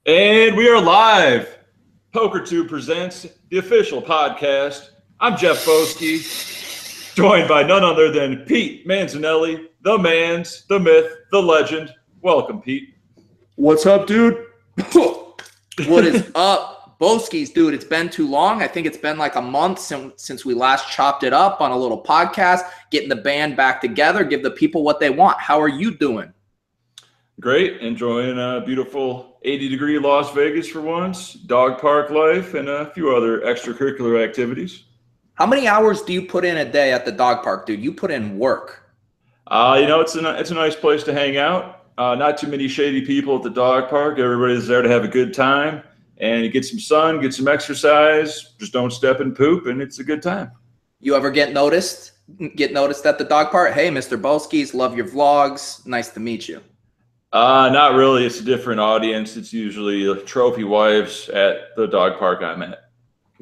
And we are live. PokerTube presents the official podcast. I'm Jeff Boski, joined by none other than Pete Manzanelli, the Manz, the myth, the legend. Welcome, Pete. What's up, dude? What is up, Boski's, dude? It's been too long. I think it's been like a month since we last chopped it up on a little podcast, getting the band back together, give the people what they want. How are you doing? Great. Enjoying a beautiful 80-degree Las Vegas for once, dog park life, and a few other extracurricular activities. How many hours do you put in a day at the dog park, dude? You put in work. It's a nice place to hang out. Not too many shady people at the dog park. Everybody's there to have a good time, and you get some sun, get some exercise. Just don't step and poop, and it's a good time. You ever get noticed at the dog park? Hey, Mr. Boski's, love your vlogs. Nice to meet you. Not really. It's a different audience. It's usually trophy wives at the dog park I'm at.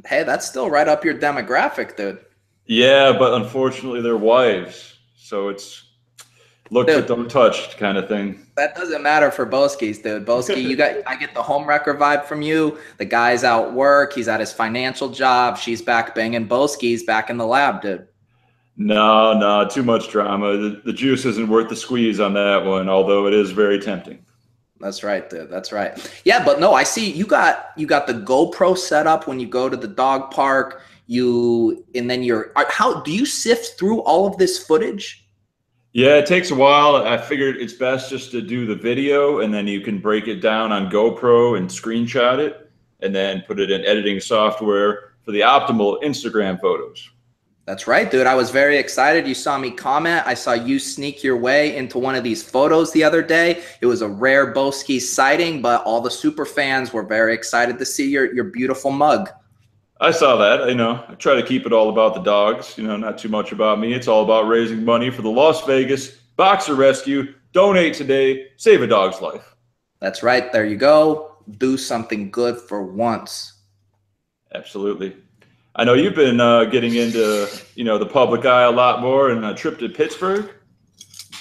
Hey, that's still right up your demographic, dude. Yeah, but unfortunately they're wives. So it's look but don't touch kind of thing. That doesn't matter for Boski's, dude. Boski, I get the homewrecker vibe from you. The guy's out work. He's at his financial job. She's back banging Boski's back in the lab, dude. No, too much drama. The juice isn't worth the squeeze on that one, although it is very tempting. That's right, dude. That's right. Yeah, but no, I see you got the GoPro set up when you go to the dog park. How do you sift through all of this footage? Yeah, it takes a while. I figured it's best just to do the video, and then you can break it down on GoPro and screenshot it, and then put it in editing software for the optimal Instagram photos. That's right, dude. I was very excited. You saw me comment. I saw you sneak your way into one of these photos the other day. It was a rare Boski sighting, but all the super fans were very excited to see your beautiful mug. I saw that. I try to keep it all about the dogs, not too much about me. It's all about raising money for the Las Vegas Boxer Rescue. Donate today. Save a dog's life. That's right. There you go. Do something good for once. Absolutely. I know you've been getting into, the public eye a lot more, and a trip to Pittsburgh.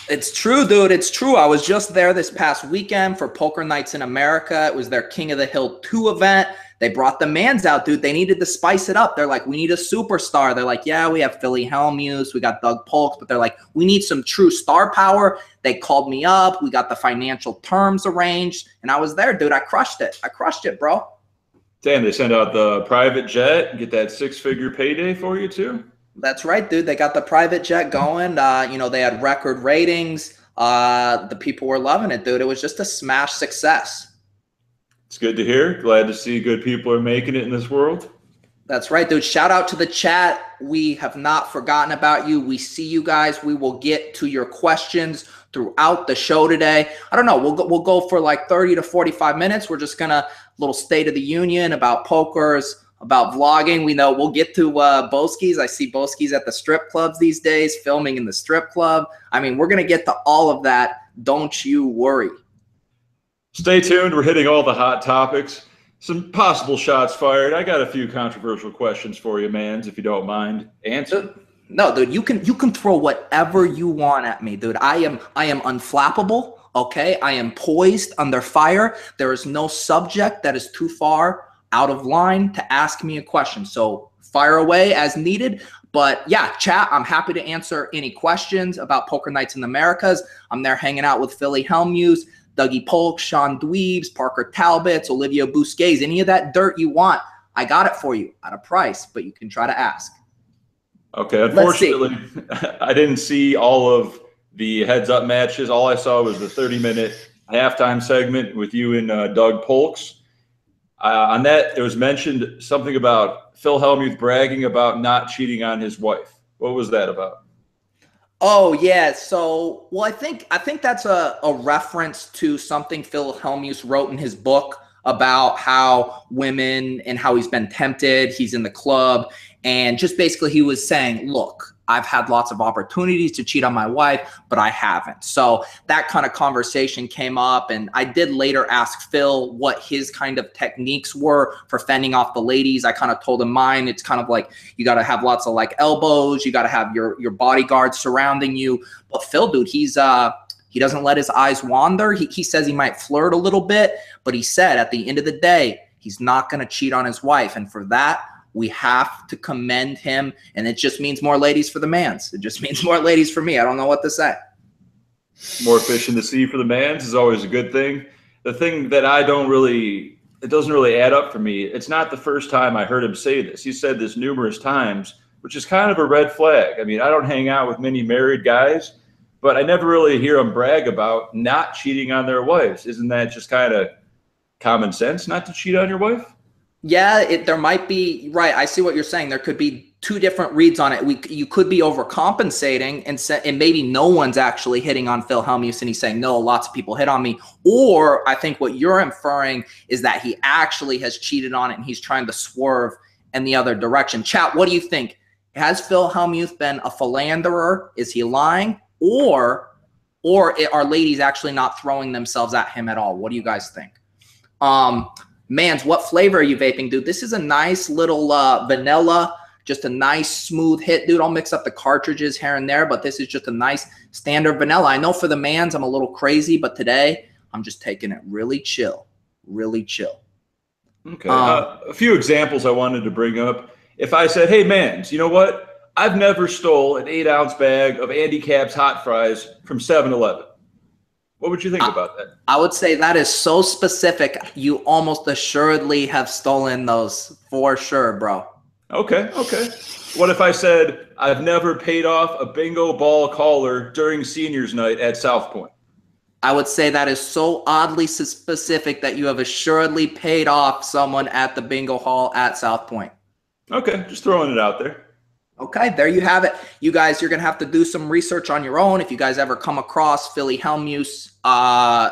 It's true, dude. It's true. I was just there this past weekend for Poker Nights in America. It was their King of the Hill 2 event. They brought the Manz out, dude. They needed to spice it up. They're like, we need a superstar. They're like, yeah, we have Philly Hellmuth. We got Doug Polk. But they're like, we need some true star power. They called me up. We got the financial terms arranged. And I was there, dude. I crushed it. I crushed it, bro. Damn, they send out the private jet and get that six-figure payday for you too? That's right, dude. They got the private jet going. They had record ratings. The people were loving it, dude. It was just a smash success. It's good to hear. Glad to see good people are making it in this world. That's right, dude. Shout out to the chat. We have not forgotten about you. We see you guys. We will get to your questions throughout the show today. I don't know. We'll go for like 30 to 45 minutes. We're just gonna little State of the Union about pokers, about vlogging. We know we'll get to Boski's. I see Boski's at the strip clubs these days, filming in the strip club. I mean, we're gonna get to all of that. Don't you worry. Stay tuned. We're hitting all the hot topics. Some possible shots fired. I got a few controversial questions for you, Manz, if you don't mind. Answer. No, dude, you can throw whatever you want at me, dude. I am unflappable, okay? I am poised under fire. There is no subject that is too far out of line to ask me a question. So fire away as needed. But yeah, chat, I'm happy to answer any questions about Poker Nights in the Americas. I'm there hanging out with Philly Hellmuth, Dougie Polk, Sean Dweebs, Parker Talbots, Olivia Busquets, any of that dirt you want, I got it for you at a price, but you can try to ask. Okay, unfortunately, I didn't see all of the heads-up matches. All I saw was the 30-minute halftime segment with you and Doug Polks. On that, it was mentioned something about Phil Hellmuth bragging about not cheating on his wife. What was that about? Oh, yeah. So, well, I think that's a reference to something Phil Hellmuth wrote in his book about how women and how he's been tempted. He's in the club. And just basically he was saying, look, I've had lots of opportunities to cheat on my wife, but I haven't. So that kind of conversation came up. And I did later ask Phil what his kind of techniques were for fending off the ladies. I kind of told him mine. It's kind of like you got to have lots of like elbows. You got to have your bodyguards surrounding you. But Phil, dude, he's He doesn't let his eyes wander. He says he might flirt a little bit, but he said at the end of the day, he's not going to cheat on his wife. And for that, we have to commend him. And it just means more ladies for the Manz. It just means more ladies for me. I don't know what to say. More fish in the sea for the Manz is always a good thing. The thing that it doesn't really add up for me. It's not the first time I heard him say this. He said this numerous times, which is kind of a red flag. I mean, I don't hang out with many married guys, but I never really hear them brag about not cheating on their wives. Isn't that just kind of common sense not to cheat on your wife? Yeah, there might be, right. I see what you're saying. There could be two different reads on it. You could be overcompensating and maybe no one's actually hitting on Phil Hellmuth and he's saying, no, lots of people hit on me. Or I think what you're inferring is that he actually has cheated on it and he's trying to swerve in the other direction. Chat, what do you think? Has Phil Hellmuth been a philanderer? Is he lying? Or are ladies actually not throwing themselves at him at all? What do you guys think? Manz, what flavor are you vaping, dude? This is a nice little vanilla, just a nice smooth hit, dude. I'll mix up the cartridges here and there, but this is just a nice standard vanilla. I know for the Manz, I'm a little crazy, but today I'm just taking it really chill, really chill. Okay. A few examples I wanted to bring up. If I said, hey, Manz, you know what? I've never stole an 8-ounce bag of Andy Capp's hot fries from 7-Eleven. What would you think about that? I would say that is so specific. You almost assuredly have stolen those for sure, bro. Okay. What if I said I've never paid off a bingo ball caller during seniors night at South Point? I would say that is so oddly specific that you have assuredly paid off someone at the bingo hall at South Point. Okay, just throwing it out there. Okay, there you have it. You guys, you're going to have to do some research on your own. If you guys ever come across Philly Hellmuth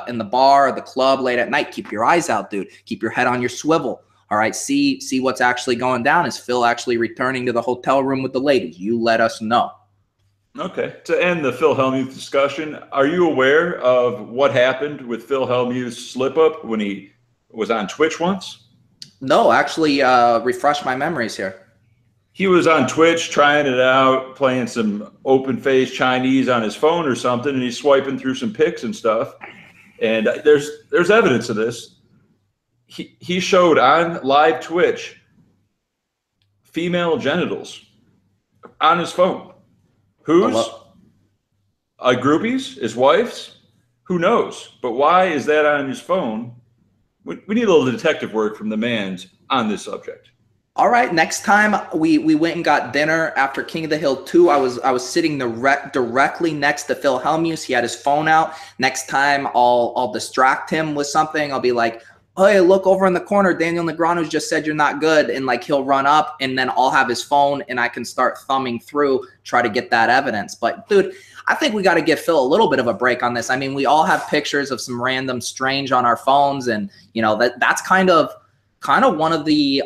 in the bar or the club late at night, keep your eyes out, dude. Keep your head on your swivel. All right, see what's actually going down. Is Phil actually returning to the hotel room with the ladies? You let us know. Okay, to end the Phil Hellmuth discussion, are you aware of what happened with Phil Hellmuth's slip-up when he was on Twitch once? No, actually refresh my memories here. He was on Twitch trying it out, playing some open-faced Chinese on his phone or something, and he's swiping through some pics and stuff. And there's evidence of this. He showed on live Twitch female genitals on his phone. Whose? Groupies? His wife's? Who knows? But why is that on his phone? We need a little detective work from the Manz on this subject. All right, next time we went and got dinner after King of the Hill 2, I was sitting directly next to Phil Hellmuth. He had his phone out. Next time I'll distract him with something. I'll be like, hey, look over in the corner. Daniel Negreanu just said you're not good. And like he'll run up and then I'll have his phone and I can start thumbing through, try to get that evidence. But dude, I think we got to give Phil a little bit of a break on this. I mean, we all have pictures of some random strange on our phones. And you know, that's kind of one of the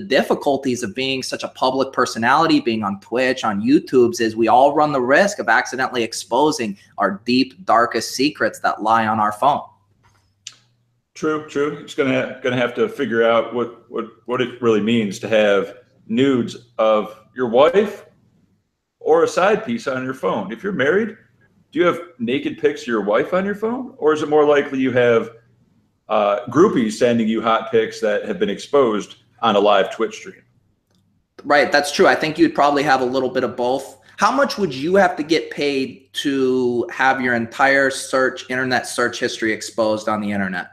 difficulties of being such a public personality, being on Twitch, on YouTube's, is we all run the risk of accidentally exposing our deep, darkest secrets that lie on our phone. True. It's gonna have to figure out what it really means to have nudes of your wife or a side piece on your phone. If you're married, do you have naked pics of your wife on your phone, or is it more likely you have groupies sending you hot pics that have been exposed on a live Twitch stream? Right, that's true. I think you'd probably have a little bit of both. How much would you have to get paid to have your entire internet search history exposed on the internet?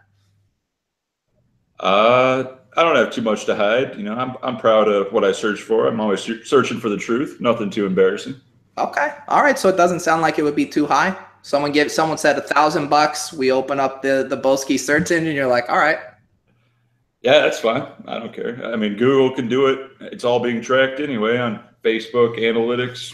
I don't have too much to hide. You know, I'm proud of what I search for. I'm always searching for the truth. Nothing too embarrassing. Okay. All right. So it doesn't sound like it would be too high. Someone said $1,000. We open up the Boski search engine. You're like, all right. Yeah, that's fine. I don't care. I mean, Google can do it. It's all being tracked anyway on Facebook analytics.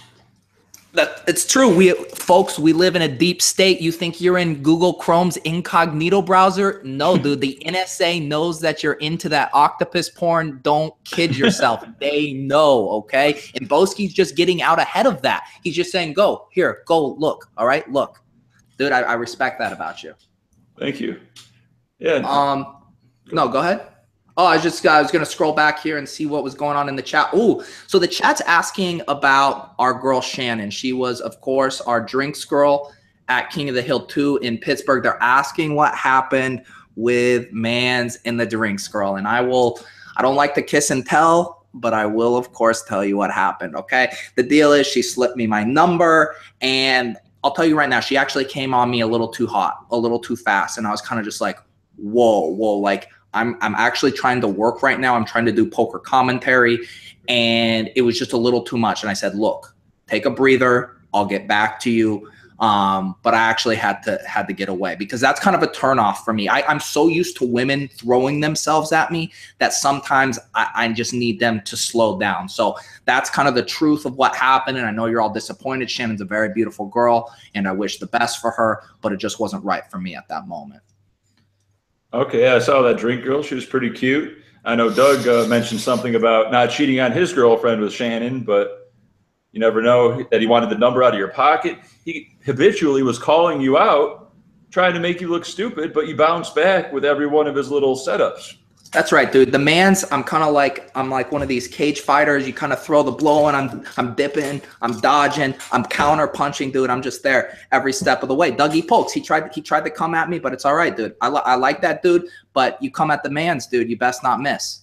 It's true. Folks, we live in a deep state. You think you're in Google Chrome's incognito browser? No, dude. The NSA knows that you're into that octopus porn. Don't kid yourself. They know, okay? And Boski's just getting out ahead of that. He's just saying, go look. All right, look. Dude, I respect that about you. Thank you. Yeah. No, go ahead. Oh, I was going to scroll back here and see what was going on in the chat. Oh, so the chat's asking about our girl Shannon. She was, of course, our drinks girl at King of the Hill 2 in Pittsburgh. They're asking what happened with Manz and the drinks girl. And I don't like to kiss and tell, but I will, of course, tell you what happened, okay? The deal is she slipped me my number, and I'll tell you right now, she actually came on me a little too hot, a little too fast. And I was kind of just like, whoa, like I'm actually trying to work right now. I'm trying to do poker commentary, and it was just a little too much. And I said, look, take a breather. I'll get back to you. But I actually had to get away, because that's kind of a turnoff for me. I'm so used to women throwing themselves at me that sometimes I just need them to slow down. So that's kind of the truth of what happened. And I know you're all disappointed. Shannon's a very beautiful girl, and I wish the best for her, but it just wasn't right for me at that moment. Okay, I saw that drink girl. She was pretty cute. I know Doug mentioned something about not cheating on his girlfriend with Shannon, but you never know that he wanted the number out of your pocket. He habitually was calling you out, trying to make you look stupid, but you bounced back with every one of his little setups. That's right, dude. The Manz, I'm like one of these cage fighters. You kind of throw the blow, and I'm dipping, I'm dodging, I'm counter punching, dude. I'm just there every step of the way. Dougie Pokes, he tried to come at me, but it's all right, dude. I like that dude, but you come at the Manz, dude, you best not miss.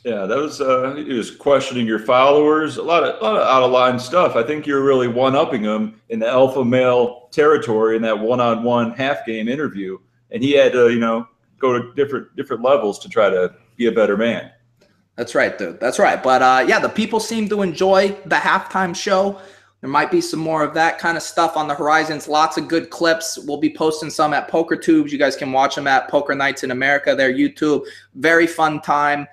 Yeah, that was he was questioning your followers, a lot of out of line stuff. I think you're really one-upping him in the alpha male territory in that one-on-one half game interview, and he had to go to different levels to try to be a better man. That's right, dude. That's right. But yeah, the people seem to enjoy the halftime show. There might be some more of that kind of stuff on the horizons. Lots of good clips. We'll be posting some at PokerTube. You guys can watch them at Poker Nights in America, their YouTube. Very fun time.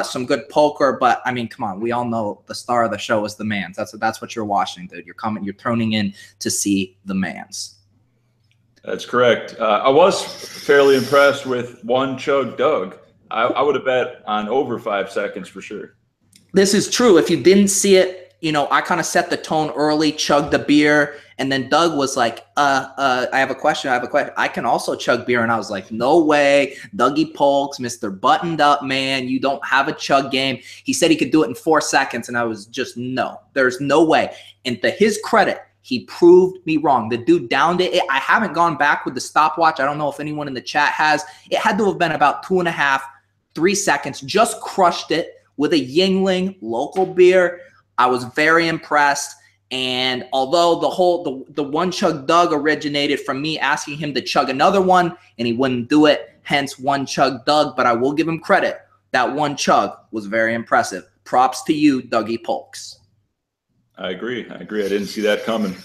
Some good poker, but I mean, come on, we all know the star of the show is the Manz. That's what you're watching, dude. You're tuning in to see the Manz. That's correct. I was fairly impressed with one chug Doug. I would have bet on over 5 seconds for sure. This is true. If you didn't see it, I kind of set the tone early, chugged the beer, and then Doug was like, I have a question. I can also chug beer. And I was like, no way. Dougie Pokes, Mr. Buttoned Up Man, you don't have a chug game. He said he could do it in 4 seconds. And I was just, no, there's no way. And to his credit, he proved me wrong. The dude downed it. I haven't gone back with the stopwatch. I don't know if anyone in the chat has. It had to have been about 2.5, 3 seconds. Just crushed it with a Yingling local beer. I was very impressed. And although the one chug Doug originated from me asking him to chug another one, and he wouldn't do it, hence one chug Doug, but I will give him credit. That one chug was very impressive. Props to you, Dougie Pokes. I agree. I didn't see that coming.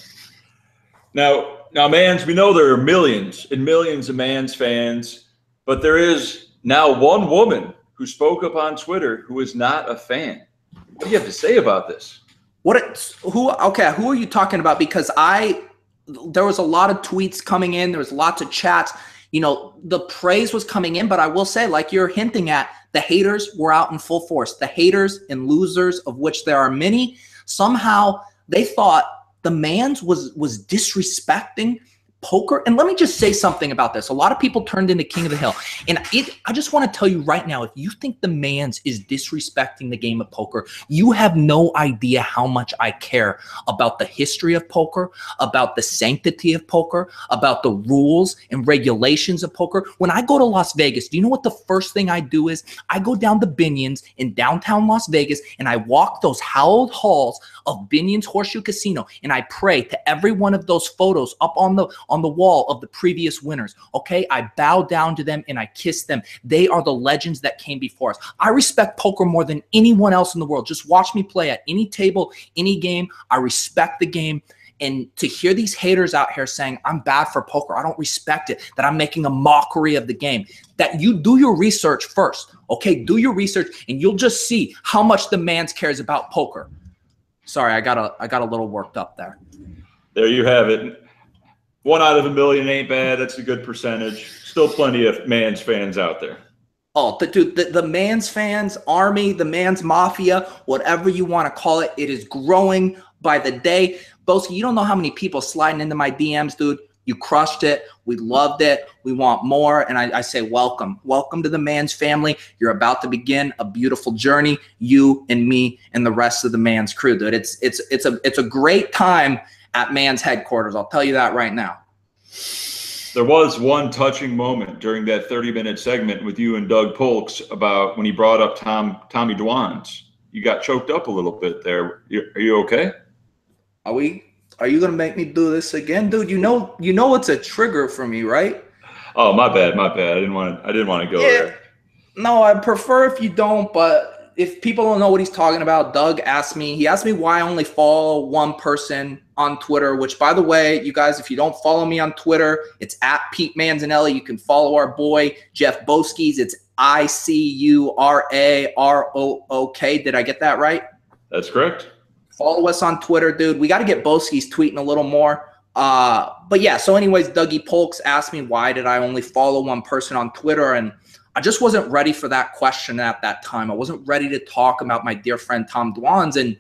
Now, Manz, we know there are millions and millions of Manz fans, but there is now one woman who spoke up on Twitter who is not a fan. What do you have to say about this? Who are you talking about? Because there was a lot of tweets coming in. There was lots of chats. The praise was coming in, but I will say, like you're hinting at, the haters were out in full force. The haters and losers, of which there are many, somehow they thought the Manz was disrespecting poker. And let me just say something about this. A lot of people turned into King of the Hill. And I just want to tell you right now, if you think the Manz is disrespecting the game of poker, you have no idea how much I care about the history of poker, about the sanctity of poker, about the rules and regulations of poker. When I go to Las Vegas, do you know what the first thing I do is? I go down to Binion's in downtown Las Vegas, and I walk those hallowed halls of Binion's Horseshoe Casino, and I pray to every one of those photos up on the wall of the previous winners. Okay, I bow down to them and I kiss them. They are the legends that came before us. I respect poker more than anyone else in the world. Just watch me play at any table, any game. I respect the game. And to hear these haters out here saying I'm bad for poker, I don't respect it, that I'm making a mockery of the game, that you do your research first. Okay, do your research and you'll just see how much the Manz cares about poker. Sorry, I got a little worked up there. There you have it. 1 out of a million ain't bad. That's a good percentage. Still plenty of Manz fans out there. Oh, the Manz fans army, the Manz mafia, whatever you want to call it, it is growing by the day. Boski, you don't know how many people sliding into my DMs, dude. You crushed it. We loved it. We want more. And I say welcome. Welcome to the Manz family. You're about to begin a beautiful journey, you and me and the rest of the Manz crew, dude. It's a great time at Manz headquarters. I'll tell you that right now. There was one touching moment during that 30-minute segment with you and Doug Polks about when he brought up Tommy Dwan's. You got choked up a little bit there. Are you okay? Are you gonna make me do this again, dude? You know it's a trigger for me, right? Oh, my bad. I didn't want to go there. No, I prefer if you don't, but if people don't know what he's talking about, Doug asked me why I only follow one person on Twitter, which, by the way, you guys, if you don't follow me on Twitter, it's at Pete Manzanelli. You can follow our boy, Jeff Boski's. It's ICURAROOK. Did I get that right? That's correct. Follow us on Twitter, dude. We got to get Boski's tweeting a little more. But yeah, so anyways, Dougie Polks asked me why did I only follow one person on Twitter, and I just wasn't ready for that question at that time. I wasn't ready to talk about my dear friend Tom Dwan's, and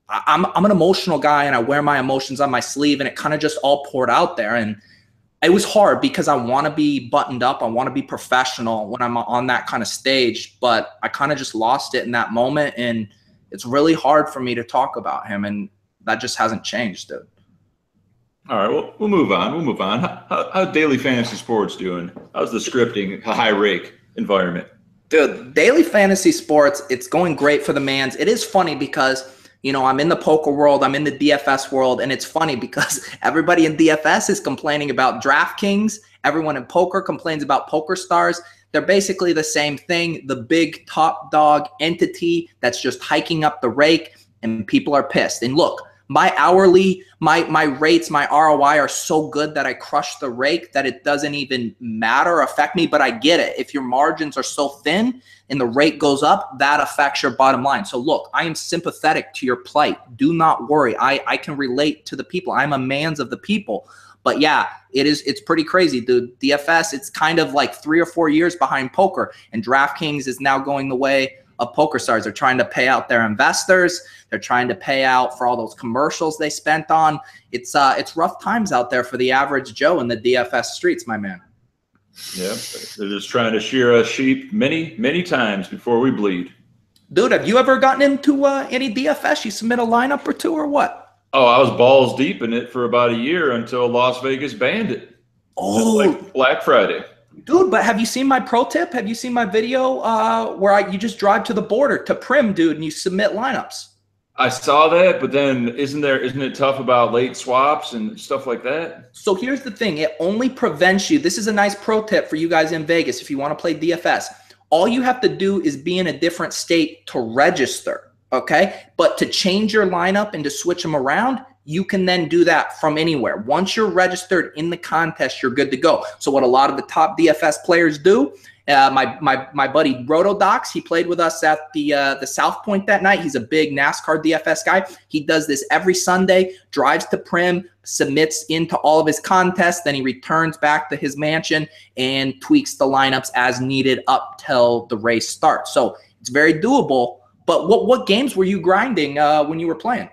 I'm an emotional guy, and I wear my emotions on my sleeve, and it kind of just all poured out there. And it was hard because I want to be buttoned up. I want to be professional when I'm on that kind of stage, but I kind of just lost it in that moment, and it's really hard for me to talk about him, and that just hasn't changed, dude. All right, well, we'll move on. How daily fantasy sports doing? How's the scripting, high rake environment? Dude, daily fantasy sports, it's going great for the Manz. It is funny because, you know, I'm in the poker world, I'm in the DFS world, and it's funny because everybody in DFS is complaining about DraftKings. Everyone in poker complains about PokerStars. They're basically the same thing, the big top dog entity that's just hiking up the rake, and people are pissed. And look, my hourly, my rates, my ROI are so good that I crush the rake that it doesn't even matter, affect me, but I get it. If your margins are so thin and the rate goes up, that affects your bottom line. So look, I am sympathetic to your plight. Do not worry. I can relate to the people. I'm a Manz of the people. But yeah, it's pretty crazy, dude. DFS, it's kind of like 3 or 4 years behind poker, and DraftKings is now going the way of PokerStars. They're trying to pay out their investors. They're trying to pay out for all those commercials they spent on. It's rough times out there for the average Joe in the DFS streets, my man. Yeah, they're just trying to shear us sheep many times before we bleed. Dude, have you ever gotten into any DFS? You submit a lineup or two or what? Oh, I was balls deep in it for about a year until Las Vegas banned it. Oh, like Black Friday. Dude, but have you seen my pro tip? Have you seen my video where you just drive to the border to Prim, dude, and you submit lineups? I saw that, but then isn't it tough about late swaps and stuff like that? So here's the thing. It only prevents you. This is a nice pro tip for you guys in Vegas if you want to play DFS. All you have to do is be in a different state to register, okay? But to change your lineup and to switch them around, you can then do that from anywhere. Once you're registered in the contest, you're good to go. So what a lot of the top DFS players do, my buddy Rotodox, he played with us at the South Point that night. He's a big NASCAR DFS guy. He does this every Sunday, drives to Prim, submits into all of his contests, then he returns back to his mansion and tweaks the lineups as needed up till the race starts. So it's very doable. But what games were you grinding when you were playing?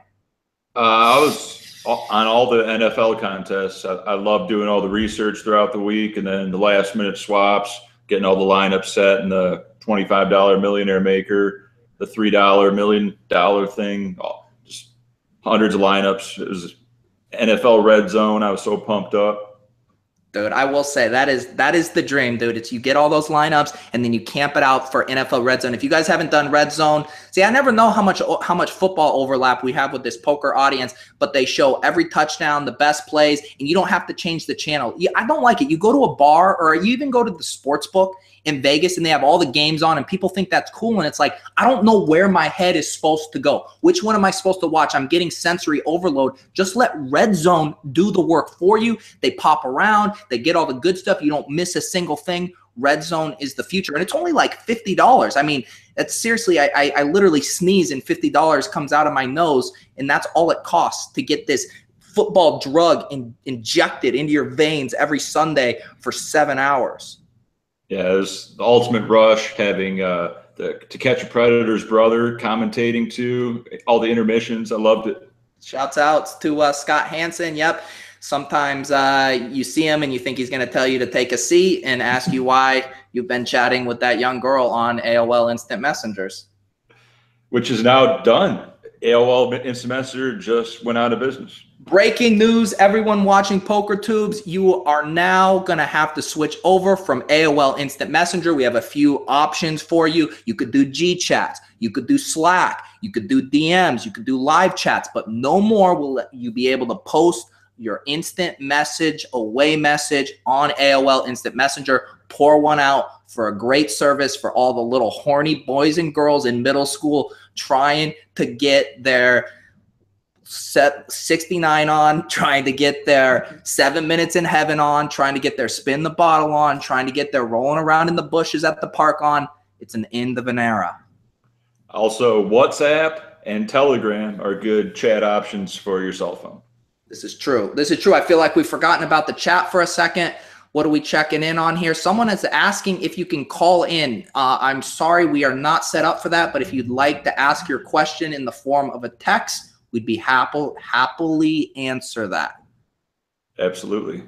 I was on all the NFL contests. I love doing all the research throughout the week, and then the last-minute swaps, getting all the lineups set, and the $25 Millionaire Maker, the $3 $1 million thing, just hundreds of lineups. It was NFL Red Zone. I was so pumped up. Dude, I will say that is the dream, dude. It's you get all those lineups and then you camp it out for NFL Red Zone. If you guys haven't done Red Zone, see, I never know how much football overlap we have with this poker audience, but they show every touchdown, the best plays, and you don't have to change the channel. I don't like it. You go to a bar or you even go to the sports book in Vegas and they have all the games on and people think that's cool. And it's like, I don't know where my head is supposed to go. Which one am I supposed to watch? I'm getting sensory overload. Just let Red Zone do the work for you. They pop around. They get all the good stuff. You don't miss a single thing. Red Zone is the future. And it's only like $50. I mean, it's seriously, I literally sneeze and $50 comes out of my nose. And that's all it costs to get this football drug injected into your veins every Sunday for 7 hours. Yeah, it was the ultimate rush, having To Catch a Predator's brother commentating too, all the intermissions. I loved it. Shouts out to Scott Hansen. Yep. Sometimes you see him and you think he's going to tell you to take a seat and ask you why you've been chatting with that young girl on AOL Instant Messengers. Which is now done. AOL Instant Messenger just went out of business. Breaking news, everyone watching PokerTubes, you are now going to have to switch over from AOL Instant Messenger. We have a few options for you. You could do G-chats, you could do Slack, you could do DMs, you could do live chats, but no more will you be able to post your instant message, away message on AOL Instant Messenger. Pour one out for a great service for all the little horny boys and girls in middle school trying to get their set 69 on, trying to get their 7 minutes in heaven on, trying to get their spin the bottle on, trying to get their rolling around in the bushes at the park on. It's an end of an era. Also, WhatsApp and Telegram are good chat options for your cell phone. This is true. This is true. I feel like we've forgotten about the chat for a second. What are we checking in on here? Someone is asking if you can call in. I'm sorry, we are not set up for that, but if you'd like to ask your question in the form of a text, we'd be happily answer that. Absolutely.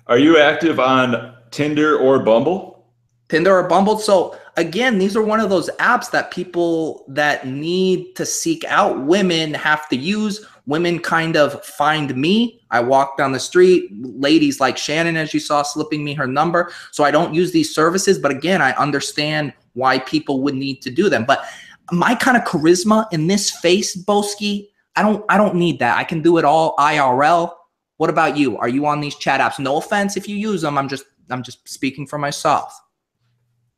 Are you active on Tinder or Bumble? Tinder or Bumble. So again, these are one of those apps that people that need to seek out women have to use. Women kind of find me. I walk down the street, ladies like Shannon, as you saw, slipping me her number. So I don't use these services, but again, I understand why people would need to do them. But my kind of charisma in this face, Boski, I don't need that. I can do it all IRL. What about you? Are you on these chat apps? No offense if you use them. I'm just speaking for myself.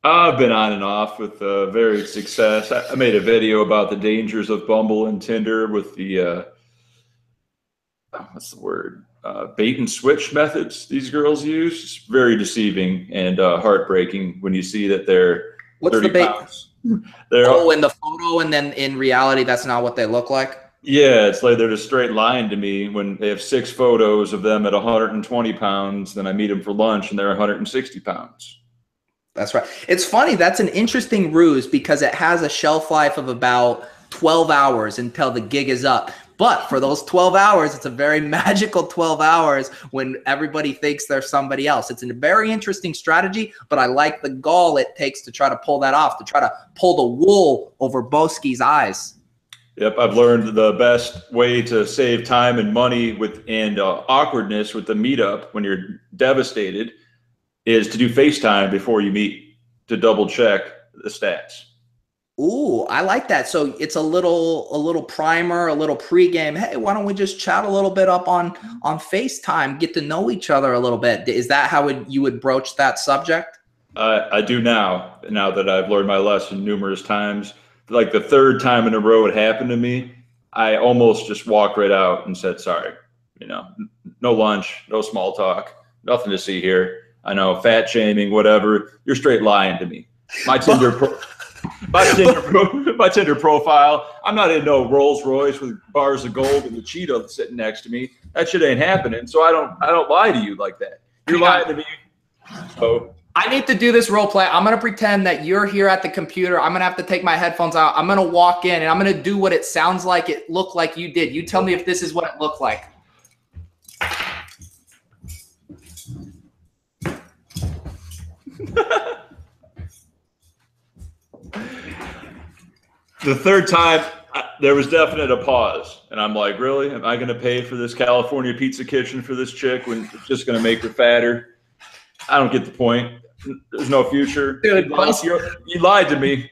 I've been on and off with varied success. I made a video about the dangers of Bumble and Tinder with the what's the word? Bait and switch methods these girls use. It's very deceiving and heartbreaking when you see that they're What's 30 the bait? pounds. In the photo, and then in reality, that's not what they look like. Yeah, it's like they're just straight lying to me when they have 6 photos of them at 120 pounds. Then I meet them for lunch and they're 160 pounds. That's right. It's funny. That's an interesting ruse because it has a shelf life of about 12 hours until the gig is up. But for those 12 hours, it's a very magical 12 hours when everybody thinks they're somebody else. It's a very interesting strategy, but I like the gall it takes to try to pull that off, to try to pull the wool over Boski's eyes. Yep, I've learned the best way to save time and money and awkwardness with the meetup when you're devastated is to do FaceTime before you meet to double check the stats. Ooh, I like that. So it's a little primer, a little pregame. Hey, why don't we just chat a little bit up on FaceTime, get to know each other a little bit? Is that how you would broach that subject? I do now that I've learned my lesson numerous times. Like the 3rd time in a row it happened to me, I almost just walked right out and said, sorry, no lunch, no small talk, nothing to see here. I know, fat shaming, whatever. You're straight lying to me. My Tinder profile, I'm not in no Rolls Royce with bars of gold and the Cheeto sitting next to me. That shit ain't happening. So I don't lie to you like that. You're lying to me. So I need to do this role play. I'm going to pretend that you're here at the computer. I'm going to have to take my headphones out. I'm going to walk in and I'm going to do what it sounds like it looked like you did. You tell me if this is what it looked like. The 3rd time, there was definite a pause. And I'm like, really? Am I going to pay for this California Pizza Kitchen for this chick when it's just going to make her fatter? I don't get the point. There's no future. Dude, you lied to me.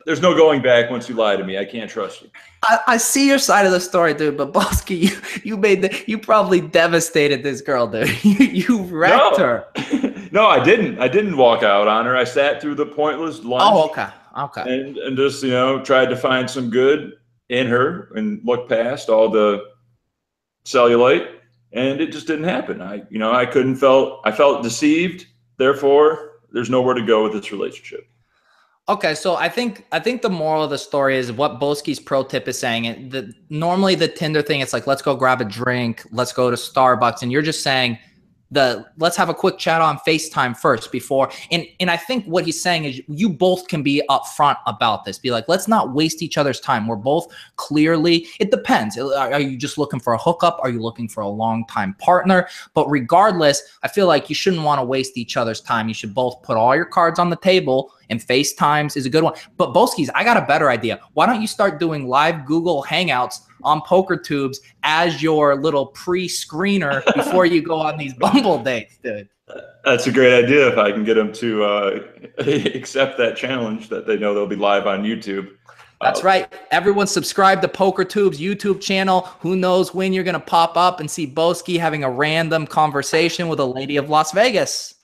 There's no going back once you lie to me. I can't trust you. I see your side of the story, dude. But Boski, you probably devastated this girl, dude. You wrecked her. No, I didn't. I didn't walk out on her. I sat through the pointless lunch. Oh, okay. And just tried to find some good in her and look past all the cellulite, and it just didn't happen. I felt deceived. Therefore, there's nowhere to go with this relationship. Okay, so I think the moral of the story is what Boski's pro tip is saying. Normally the Tinder thing, it's like, let's go grab a drink, let's go to Starbucks, and you're just saying let's have a quick chat on FaceTime first before. And I think what he's saying is you both can be upfront about this. Be like, let's not waste each other's time. We're both clearly, it depends. Are you just looking for a hookup? Are you looking for a long-time partner? But regardless, I feel like you shouldn't want to waste each other's time. You should both put all your cards on the table, and FaceTimes is a good one. But Boski's, I got a better idea. Why don't you start doing live Google Hangouts on PokerTubes as your little pre-screener before you go on these Bumble dates, dude. That's a great idea if I can get them to accept that challenge, that they know they'll be live on YouTube. That's right. Everyone subscribe to PokerTube's YouTube channel. Who knows when you're going to pop up and see Boski having a random conversation with a lady of Las Vegas.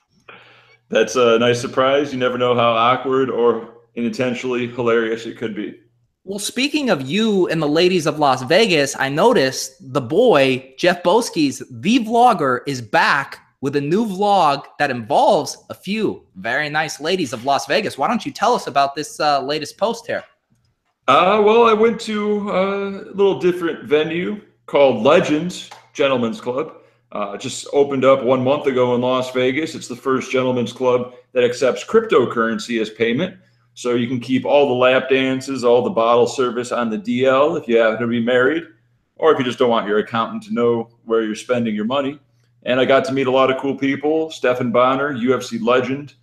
That's a nice surprise. You never know how awkward or unintentionally hilarious it could be. Well, speaking of you and the ladies of Las Vegas, I noticed the boy, Jeff Boski's The Vlogger, is back with a new vlog that involves a few very nice ladies of Las Vegas. Why don't you tell us about this latest post here? Well, I went to a little different venue called Legends Gentlemen's Club. Just opened up 1 month ago in Las Vegas. It's the first gentlemen's club that accepts cryptocurrency as payment. So you can keep all the lap dances, all the bottle service on the DL if you happen to be married, or if you just don't want your accountant to know where you're spending your money. And I got to meet a lot of cool people. Stephan Bonner, UFC legend.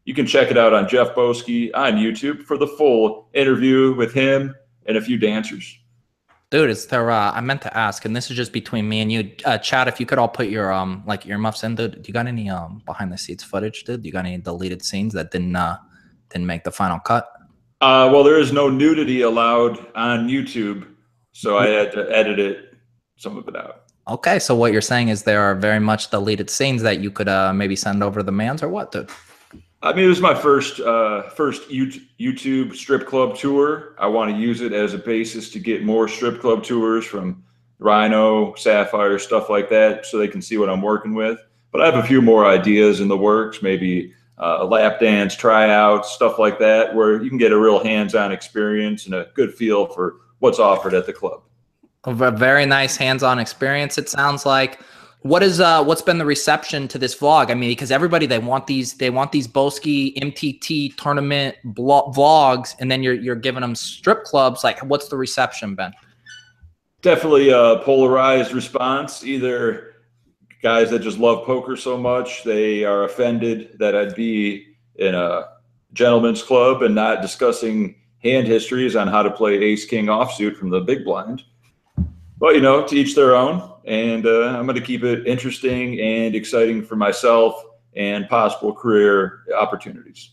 You can check it out on Jeff Boski on YouTube for the full interview with him and a few dancers. Dude, is there, I meant to ask, and this is just between me and you, Chad, if you could all put your like earmuffs in, dude. Do you got any behind the scenes footage, dude? Do you got any deleted scenes that didn't make the final cut? Well, there is no nudity allowed on YouTube, so I had to edit some of it out. Okay, so what you're saying is there are very much deleted scenes that you could maybe send over to the Manz, or what, dude? I mean, it was my first YouTube strip club tour. I want to use it as a basis to get more strip club tours from Rhino, Sapphire, stuff like that, so they can see what I'm working with. But I have a few more ideas in the works, maybe lap dance tryouts, stuff like that, where you can get a real hands-on experience and a good feel for what's offered at the club. A very nice hands-on experience, it sounds like. What's been the reception to this vlog? I mean, because everybody, they want these Boski MTT tournament vlogs, and then you're giving them strip clubs. Like, what's the reception been? Definitely a polarized response. Either guys that just love poker so much they are offended that I'd be in a gentleman's club and not discussing hand histories on how to play ace king offsuit from the big blind. But, you know, to each their own. And I'm going to keep it interesting and exciting for myself and possible career opportunities.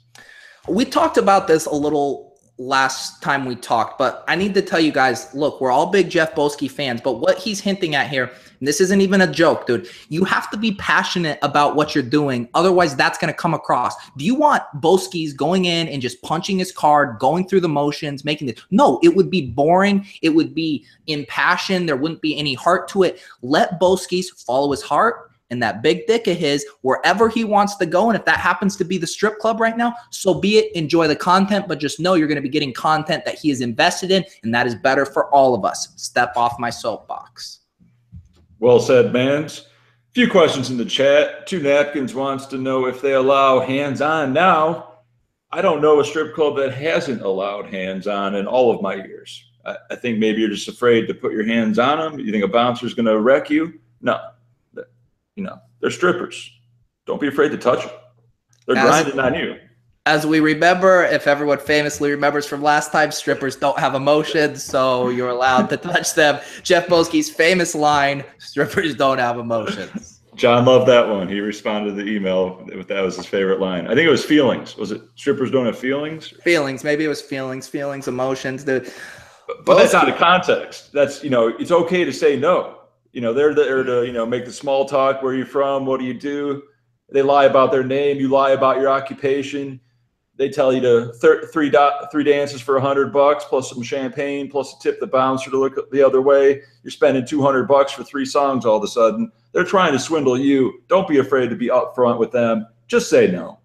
We talked about this a little last time we talked, but I need to tell you guys, look, we're all big Jeff Boski fans, but what he's hinting at here, and this isn't even a joke, dude, you have to be passionate about what you're doing. Otherwise, that's going to come across. Do you want Boski's going in and just punching his card, going through the motions, making it? No, it would be boring. It would be impassioned. There wouldn't be any heart to it. Let Boski's follow his heart and that big dick of his wherever he wants to go. And if that happens to be the strip club right now, so be it. Enjoy the content, but just know you're going to be getting content that he is invested in, and that is better for all of us. Step off my soapbox. Well said, Manz. A few questions in the chat. Two Napkins wants to know if they allow hands-on now. I don't know a strip club that hasn't allowed hands-on in all of my years. I think maybe you're just afraid to put your hands on them. You think a bouncer's going to wreck you? No. You know, they're strippers. Don't be afraid to touch them. They're grinding on you. As we remember, if everyone famously remembers from last time, strippers don't have emotions, so you're allowed to touch them. Jeff Boski's famous line, strippers don't have emotions. John loved that one. He responded to the email. That was his favorite line. I think it was feelings. Was it strippers don't have feelings? Feelings. Maybe it was feelings, emotions. Dude. But that's out of context. That's, you know, it's okay to say no. You know, they're there to, you know, make the small talk. Where are you from? What do you do? They lie about their name. You lie about your occupation. They tell you to three dances for $100 plus some champagne plus a tip the bouncer to look the other way. You're spending $200 for 3 songs all of a sudden. They're trying to swindle you. Don't be afraid to be upfront with them. Just say no.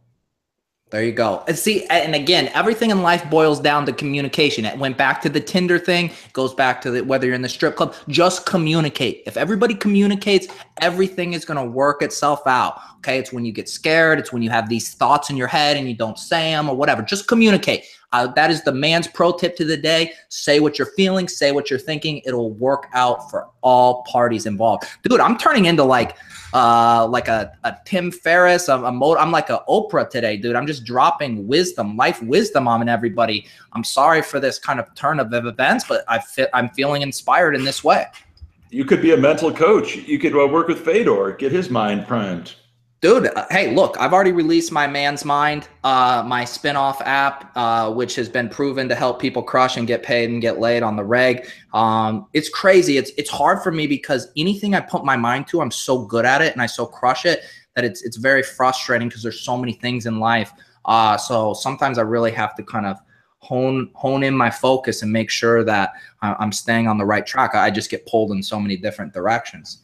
There you go. And see, and again, everything in life boils down to communication. It went back to the Tinder thing. It goes back to whether you're in the strip club. Just communicate. If everybody communicates, everything is going to work itself out. Okay, it's when you get scared. It's when you have these thoughts in your head and you don't say them or whatever. Just communicate. That is the Man's pro tip to the day. Say what you're feeling. Say what you're thinking. It'll work out for all parties involved. Dude, I'm turning into like a Tim Ferriss, I'm like a Oprah today, dude. I'm just dropping wisdom, life wisdom on everybody. I'm sorry for this kind of turn of events, but I'm feeling inspired in this way. You could be a mental coach. You could work with Fedor, get his mind primed. Dude, hey, look, I've already released my Man's Mind, my spinoff app, which has been proven to help people crush and get paid and get laid on the reg. It's crazy. It's hard for me because anything I put my mind to, I'm so good at it and I so crush it that it's very frustrating because there's so many things in life. So sometimes I really have to kind of hone in my focus and make sure that I'm staying on the right track. I just get pulled in so many different directions.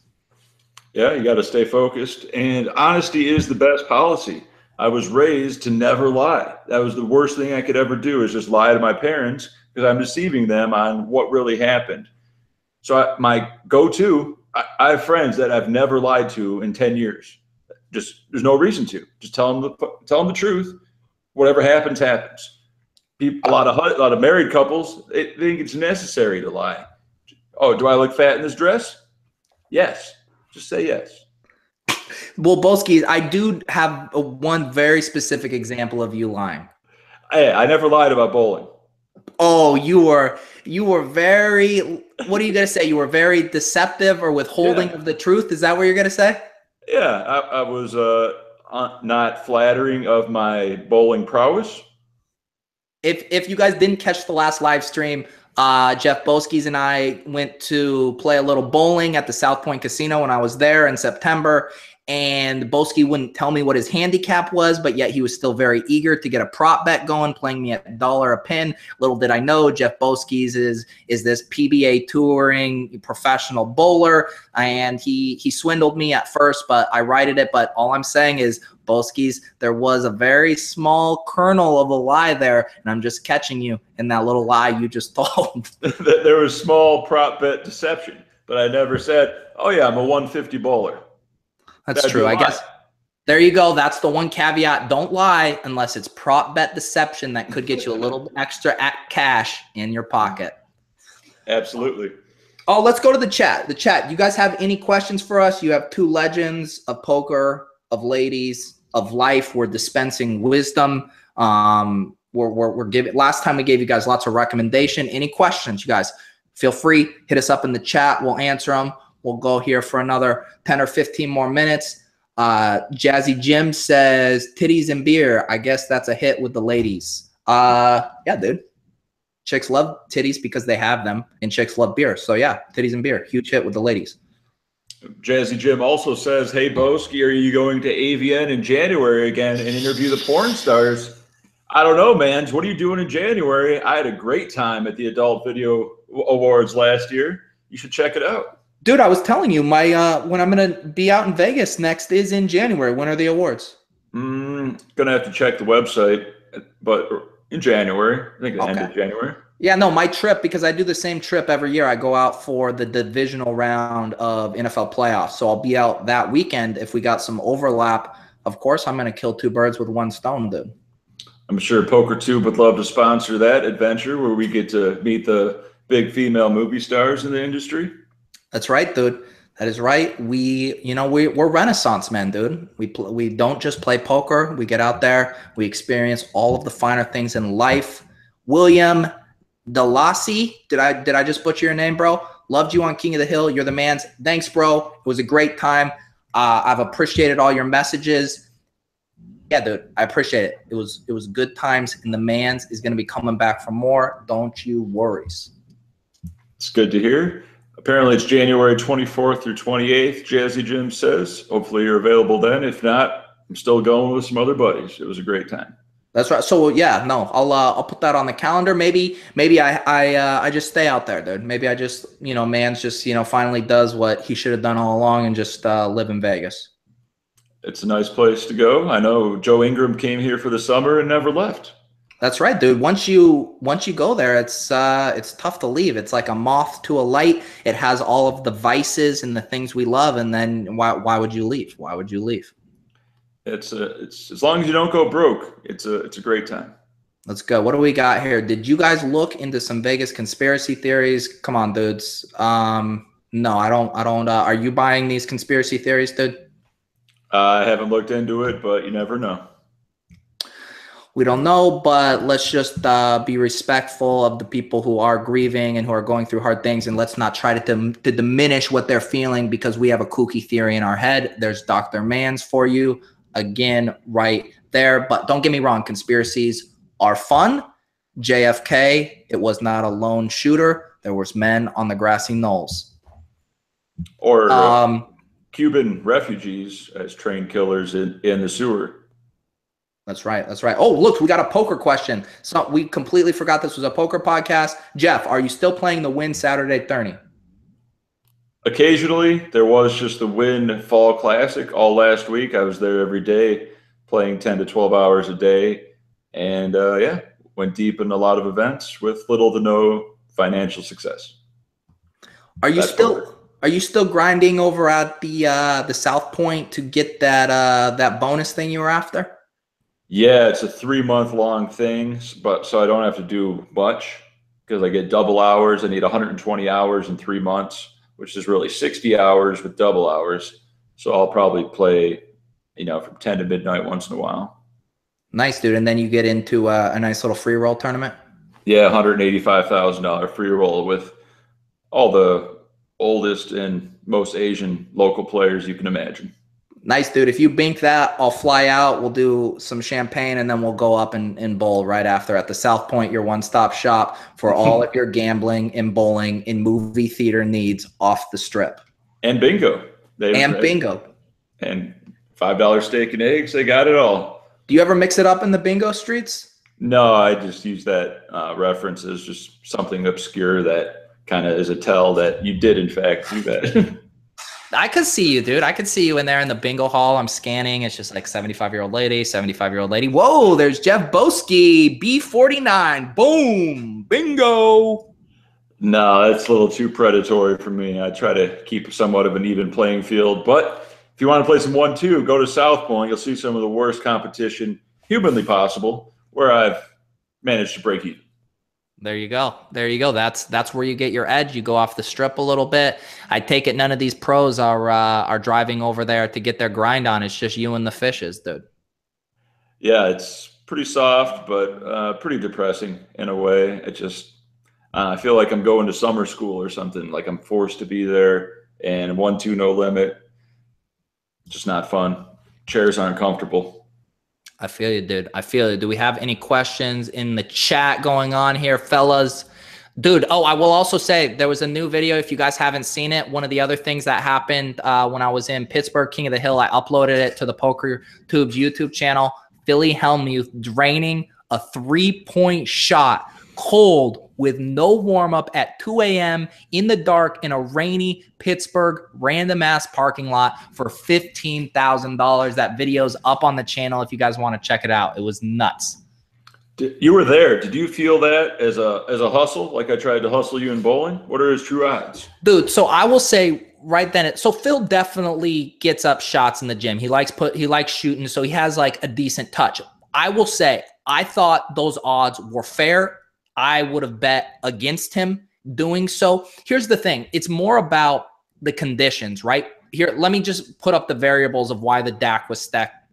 Yeah, you got to stay focused, and honesty is the best policy. I was raised to never lie. That was the worst thing I could ever do, is just lie to my parents, because I'm deceiving them on what really happened. So my go-to, I have friends that I've never lied to in 10 years. Just, there's no reason to. Just tell them the truth. Whatever happens, happens. A lot of married couples, they think it's necessary to lie. Oh, do I look fat in this dress? Yes. Just say yes. Well, Boski, I do have one very specific example of you lying. Hey, I never lied about bowling. Oh, you were very, what are you going to say? You were very deceptive or withholding of the truth. Is that what you're going to say? Yeah, I was not flattering of my bowling prowess. If you guys didn't catch the last live stream, Jeff Boskies and I went to play a little bowling at the South Point Casino when I was there in September. And Boski wouldn't tell me what his handicap was, but yet he was still very eager to get a prop bet going, playing me at $1 a pin. Little did I know, Jeff Boskies is this PBA touring professional bowler, and he swindled me at first, but I righted it. But all I'm saying is, Boskies, there was a very small kernel of a lie there, and I'm just catching you in that little lie you just told. There was small prop bet deception, but I never said, oh yeah, I'm a 150 bowler. That's true. I guess there you go. That's the one caveat. Don't lie unless it's prop bet deception that could get you a little extra cash in your pocket. Absolutely. Oh, let's go to the chat. The chat. You guys have any questions for us? You have two legends of poker, of ladies, of life. We're dispensing wisdom. We're giving. Last time we gave you guys lots of recommendation. Any questions, you guys? Feel free. Hit us up in the chat. We'll answer them. We'll go here for another 10 or 15 more minutes. Jazzy Jim says, titties and beer. I guess that's a hit with the ladies. Yeah, dude. Chicks love titties because they have them, and chicks love beer. So, yeah, titties and beer. Huge hit with the ladies. Jazzy Jim also says, hey, Boski, are you going to AVN in January again and interview the porn stars? I don't know, man. What are you doing in January? I had a great time at the Adult Video Awards last year. You should check it out. Dude, I was telling you, my when I'm going to be out in Vegas next is in January. When are the awards? Going to have to check the website, but in January. I think the end of January. Yeah, no, my trip, because I do the same trip every year. I go out for the divisional round of NFL playoffs. So I'll be out that weekend. If we got some overlap, of course, I'm going to kill two birds with one stone, dude. I'm sure PokerTube would love to sponsor that adventure where we get to meet the big female movie stars in the industry. That's right, dude. That is right. We're Renaissance men, dude. We don't just play poker. We get out there. We experience all of the finer things in life. William Delassie, did I just butcher your name, bro? Loved you on King of the Hill. You're the man. Thanks, bro. It was a great time. I've appreciated all your messages. Yeah, dude, I appreciate it. It was good times, and the Manz is going to be coming back for more. Don't you worry. It's good to hear. Apparently, it's January 24th through 28th, Jazzy Jim says. Hopefully, you're available then. If not, I'm still going with some other buddies. It was a great time. That's right. So yeah, no, I'll put that on the calendar. Maybe I just stay out there, dude. Maybe I just Manz just finally does what he should have done all along and just live in Vegas. It's a nice place to go. I know Joe Ingram came here for the summer and never left. That's right, dude. Once you go there, it's tough to leave. It's like a moth to a light. It has all of the vices and the things we love, and then why would you leave? Why would you leave? It's as long as you don't go broke, it's a great time. Let's go. What do we got here? Did you guys look into some Vegas conspiracy theories? Come on, dudes. No, I don't. Are you buying these conspiracy theories, dude? I haven't looked into it, but you never know. We don't know, but let's just be respectful of the people who are grieving and who are going through hard things, and let's not try to diminish what they're feeling because we have a kooky theory in our head. There's Dr. Manz for you, again, right there. But don't get me wrong, conspiracies are fun. JFK, it was not a lone shooter. There was men on the grassy knolls. Or Cuban refugees as trained killers in the sewer. That's right. That's right. Oh, look, we got a poker question. So we completely forgot this was a poker podcast. Jeff, are you still playing the Win Saturday Tourney? Occasionally. There was just the Win Fall Classic all last week. I was there every day playing 10 to 12 hours a day. And yeah, went deep in a lot of events with little to no financial success. Are you still grinding over at the South Point to get that bonus thing you were after? Yeah, it's a 3-month-long thing, but so I don't have to do much because I get double hours. I need 120 hours in 3 months, which is really 60 hours with double hours. So I'll probably play, from 10 to midnight once in a while. Nice, dude. And then you get into a nice little free roll tournament? Yeah, $185,000 free roll with all the oldest and most Asian local players you can imagine. Nice, dude. If you bink that, I'll fly out. We'll do some champagne, and then we'll go up and bowl right after at the South Point, your one-stop shop for all of your gambling and bowling and movie theater needs off the strip. And bingo. Bingo. And $5 steak and eggs. They got it all. Do you ever mix it up in the bingo streets? No, I just use that reference as just something obscure that kind of is a tell that you did, in fact, do that. I could see you, dude. I could see you in there in the bingo hall. I'm scanning. It's just like 75-year-old lady, 75-year-old lady. Whoa, there's Jeff Boski, B49. Boom, bingo. No, that's a little too predatory for me. I try to keep somewhat of an even playing field. But if you want to play some 1-2, go to South Point. You'll see some of the worst competition humanly possible where I've managed to break even. There you go. There you go. That's where you get your edge. You go off the strip a little bit. I take it none of these pros are driving over there to get their grind on. It's just you and the fishes, dude. Yeah, it's pretty soft, but pretty depressing in a way. It just I feel like I'm going to summer school or something. Like I'm forced to be there, and 1-2 no limit. Just not fun. Chairs aren't comfortable. I feel you, dude. I feel you. Do we have any questions in the chat going on here, fellas? Dude, I will also say there was a new video. If you guys haven't seen it, one of the other things that happened when I was in Pittsburgh, King of the Hill, I uploaded it to the PokerTube's YouTube channel. Philly Hellmuth draining a 3-point shot cold with no warm-up at 2 a.m. in the dark in a rainy Pittsburgh random-ass parking lot for $15,000. That video's up on the channel if you guys want to check it out. It was nuts. You were there. Did you feel that as a hustle, like I tried to hustle you in bowling? What are his true odds? Dude, so I will say right then, so Phil definitely gets up shots in the gym. He likes shooting, so he has like a decent touch. I will say I thought those odds were fair. I would have bet against him doing so. Here's the thing. It's more about the conditions, right? Here, let me just put up the variables of why the deck was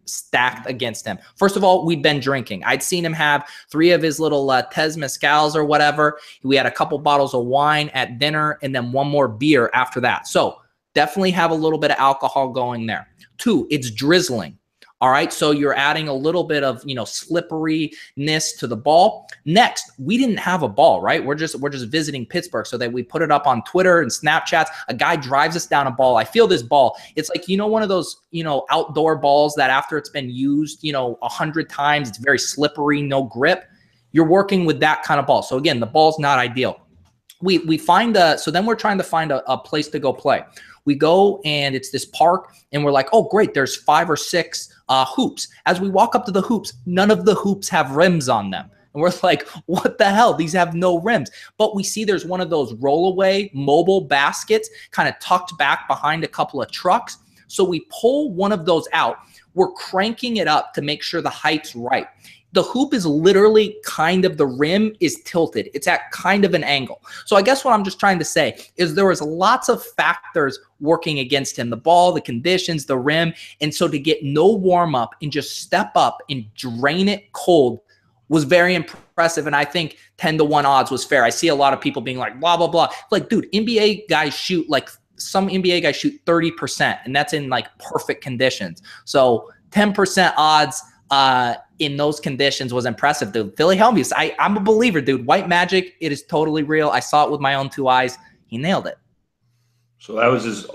stacked against him. First of all, we'd been drinking. I'd seen him have 3 of his little Tez Mezcals or whatever. We had a couple bottles of wine at dinner and then 1 more beer after that. So definitely have a little bit of alcohol going there. 2, it's drizzling. All right, so you're adding a little bit of, slipperiness to the ball. Next, we didn't have a ball, right? We're just visiting Pittsburgh, so that we put it up on Twitter and Snapchats. A guy drives us down a ball. I feel this ball. It's like, one of those, outdoor balls that after it's been used, 100 times, it's very slippery, no grip. You're working with that kind of ball. So again, the ball's not ideal. We find so then we're trying to find a place to go play. We go and it's this park and we're like, oh, great. There's 5 or 6 hoops. As we walk up to the hoops, none of the hoops have rims on them. And we're like, what the hell? These have no rims. But we see there's one of those rollaway mobile baskets kind of tucked back behind a couple of trucks. So we pull one of those out. We're cranking it up to make sure the height's right. the hoop is literally kind of, the rim is tilted. It's at kind of an angle. So I guess what I'm just trying to say is there was lots of factors working against him. The ball, the conditions, the rim. And so to get no warm up and just step up and drain it cold was very impressive. And I think 10-1 odds was fair. I see a lot of people being like, blah, blah, blah. Like, dude, NBA guys shoot like, some NBA guys shoot 30%, and that's in like perfect conditions. So 10% odds in those conditions was impressive, dude. Philly Hellmuth, I'm a believer, dude. White magic, it is totally real. I saw it with my own 2 eyes. He nailed it. So that was his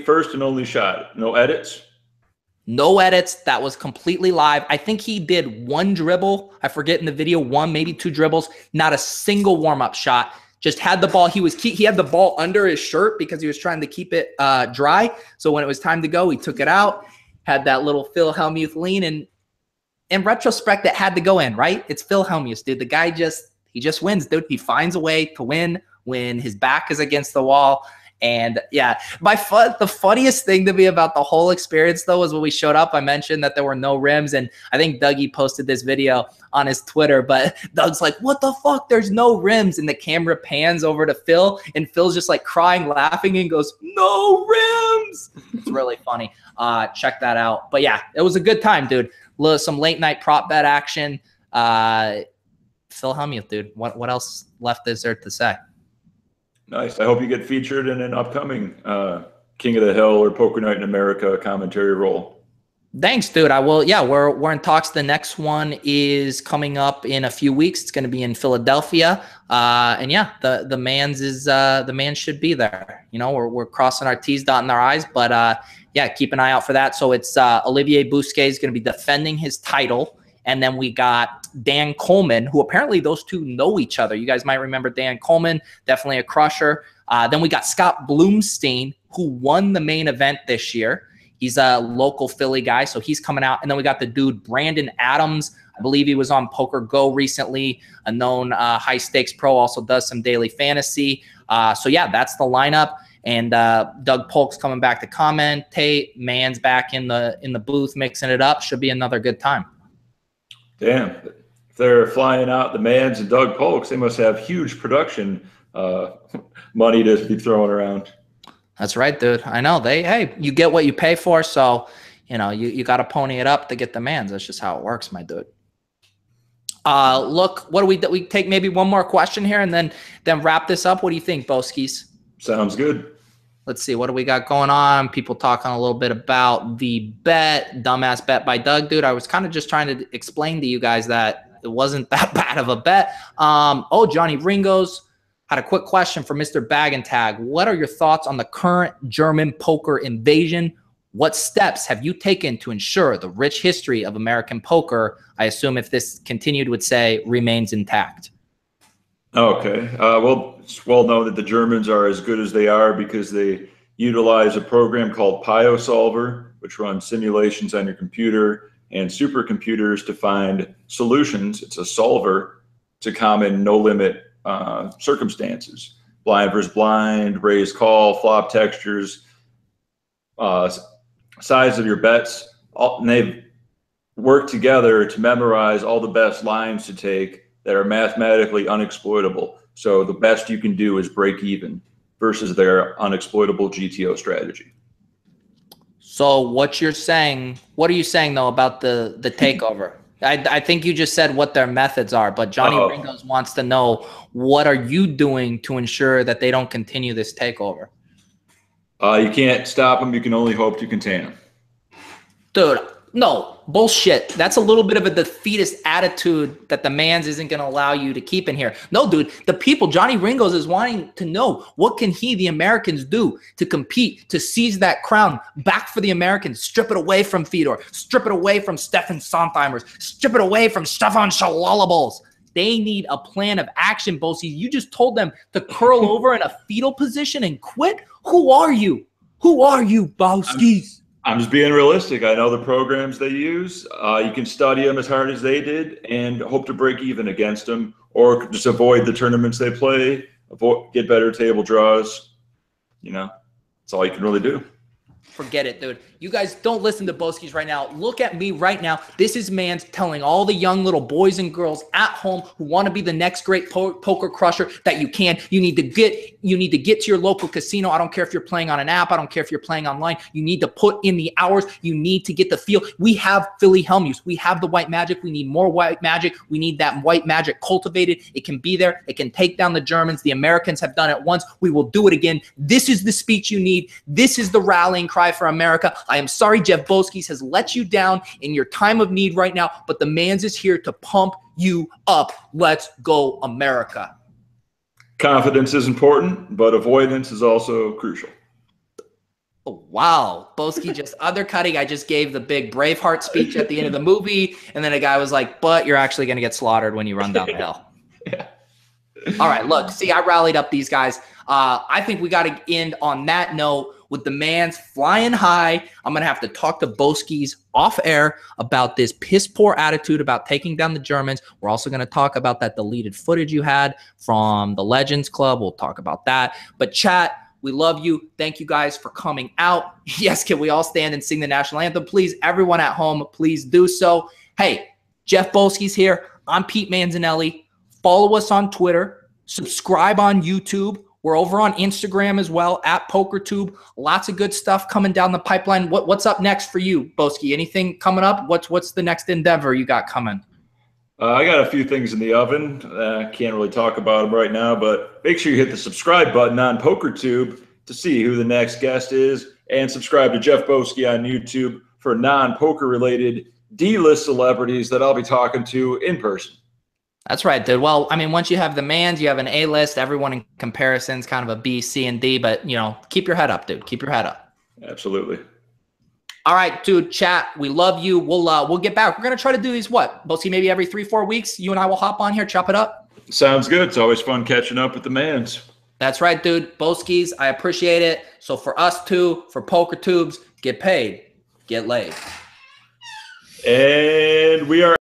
first and only shot. No edits? No edits. That was completely live. I think he did 1 dribble. I forget in the video, 1, maybe 2 dribbles. Not a single warm-up shot. Just had the ball. He had the ball under his shirt because he was trying to keep it dry. So when it was time to go, he took it out, had that little Phil Hellmuth lean, and in retrospect, it had to go in, right? It's Phil Hellmuth, dude. The guy he just wins, dude. He finds a way to win when his back is against the wall. And yeah, the funniest thing to me about the whole experience, though, was when we showed up, I mentioned that there were no rims. And I think Dougie posted this video on his Twitter, but Doug's like, what the fuck? There's no rims. And the camera pans over to Phil, and Phil's just like crying, laughing, and goes, no rims. It's really funny. Check that out. But yeah, it was a good time, dude. Some late night prop bet action. Phil Hellmuth, dude. What else left is there to say? Nice. I hope you get featured in an upcoming King of the Hill or Poker Night in America commentary role. Thanks, dude. I will. Yeah, we're in talks. The next one is coming up in a few weeks. It's going to be in Philadelphia. And yeah, the Manz should be there. You know, we're crossing our T's, dotting our I's. But yeah, keep an eye out for that. So it's Olivier Bousquet is going to be defending his title. And then we got Dan Coleman, who apparently those two know each other. You guys might remember Dan Coleman, definitely a crusher. Then we got Scott Bloomstein, who won the main event this year. He's a local Philly guy, so he's coming out. And then we got the dude Brandon Adams. I believe he was on Poker Go recently, a known high-stakes pro, also does some daily fantasy. So yeah, that's the lineup. And Doug Polk's coming back to commentate. Man's back in the booth mixing it up. Should be another good time. Damn, if they're flying out the Manz and Doug Polks, they must have huge production money to be throwing around. That's right, dude. I know. Hey, you get what you pay for, so you know you got to pony it up to get the Manz. That's just how it works, my dude. Look, what do we take? Maybe one more question here, and then wrap this up. What do you think, Boskis? Sounds good. Let's see. What do we got going on? People talking a little bit about the bet, dumbass bet by Doug. Dude, I was kind of just trying to explain to you guys that it wasn't that bad of a bet. Johnny Ringos had a quick question for Mr. Bag and Tag. What are your thoughts on the current German poker invasion? What steps have you taken to ensure the rich history of American poker, I assume if this continued would say, remains intact? Okay. Well, it's well known that the Germans are as good as they are because they utilize a program called PioSolver, which runs simulations on your computer and supercomputers to find solutions. It's a solver to common no-limit circumstances. Blind versus blind, raise call, flop textures, size of your bets. And they've worked together to memorize all the best lines to take that are mathematically unexploitable. So the best you can do is break even versus their unexploitable GTO strategy. So what are you saying though about the takeover? I think you just said what their methods are, but Johnny Ringos wants to know, what are you doing to ensure that they don't continue this takeover? You can't stop them. You can only hope to contain them. Dude, no, bullshit. That's a little bit of a defeatist attitude that the Manz isn't going to allow you to keep in here. No, dude, the people, Johnny Ringos is wanting to know, what can the Americans do to compete, to seize that crown back for the Americans, strip it away from Fedor, strip it away from Stefan Sontheimers, strip it away from Stefan Shalalables. They need a plan of action, Bosi. You just told them to curl over in a fetal position and quit? Who are you? Who are you, Boskis? I'm just being realistic. I know the programs they use. You can study them as hard as they did and hope to break even against them, or just avoid the tournaments they play, get better table draws. You know, that's all you can really do. Forget it, dude. You guys don't listen to Boski's right now. Look at me right now. This is Manz telling all the young little boys and girls at home who want to be the next great poker crusher that you can. You need to get to your local casino. I don't care if you're playing on an app. I don't care if you're playing online. You need to put in the hours. You need to get the feel. We have Philly Hellmuth. We have the white magic. We need more white magic. We need that white magic cultivated. It can be there. It can take down the Germans. The Americans have done it once. We will do it again. This is the speech you need. This is the rallying cry for America. I am sorry Jeff Boski has let you down in your time of need right now, but the Manz is here to pump you up. Let's go, America. Confidence is important, but avoidance is also crucial. Oh, wow. Boski just undercutting. I just gave the big Braveheart speech at the end of the movie, and then a guy was like, but you're actually going to get slaughtered when you run down the hill. Yeah. All right, look, see, I rallied up these guys. I think we got to end on that note with the Manz flying high. I'm going to have to talk to Boski's off air about this piss poor attitude about taking down the Germans. We're also going to talk about that deleted footage you had from the Legends Club. We'll talk about that. But chat, we love you. Thank you guys for coming out. Yes, can we all stand and sing the national anthem? Please, everyone at home, please do so. Hey, Jeff Boski's here. I'm Pete Manzanelli. Follow us on Twitter. Subscribe on YouTube. We're over on Instagram as well, at PokerTube. Lots of good stuff coming down the pipeline. What's up next for you, Boski? Anything coming up? What's the next endeavor you got coming? I got a few things in the oven. Can't really talk about them right now, but make sure you hit the subscribe button on PokerTube to see who the next guest is, and subscribe to Jeff Boski on YouTube for non-poker related D-list celebrities that I'll be talking to in person. That's right, dude. Well, I mean, once you have the Manz, you have an A list. Everyone in comparison is kind of a B, C, and D. But, you know, keep your head up, dude. Keep your head up. Absolutely. All right, dude, chat. We love you. We'll get back. We're going to try to do these, Boski, maybe every 3-4 weeks. You and I will hop on here, chop it up. Sounds good. It's always fun catching up with the Manz. That's right, dude. Boski's, I appreciate it. So for us two, for PokerTubes, get paid, get laid. And we are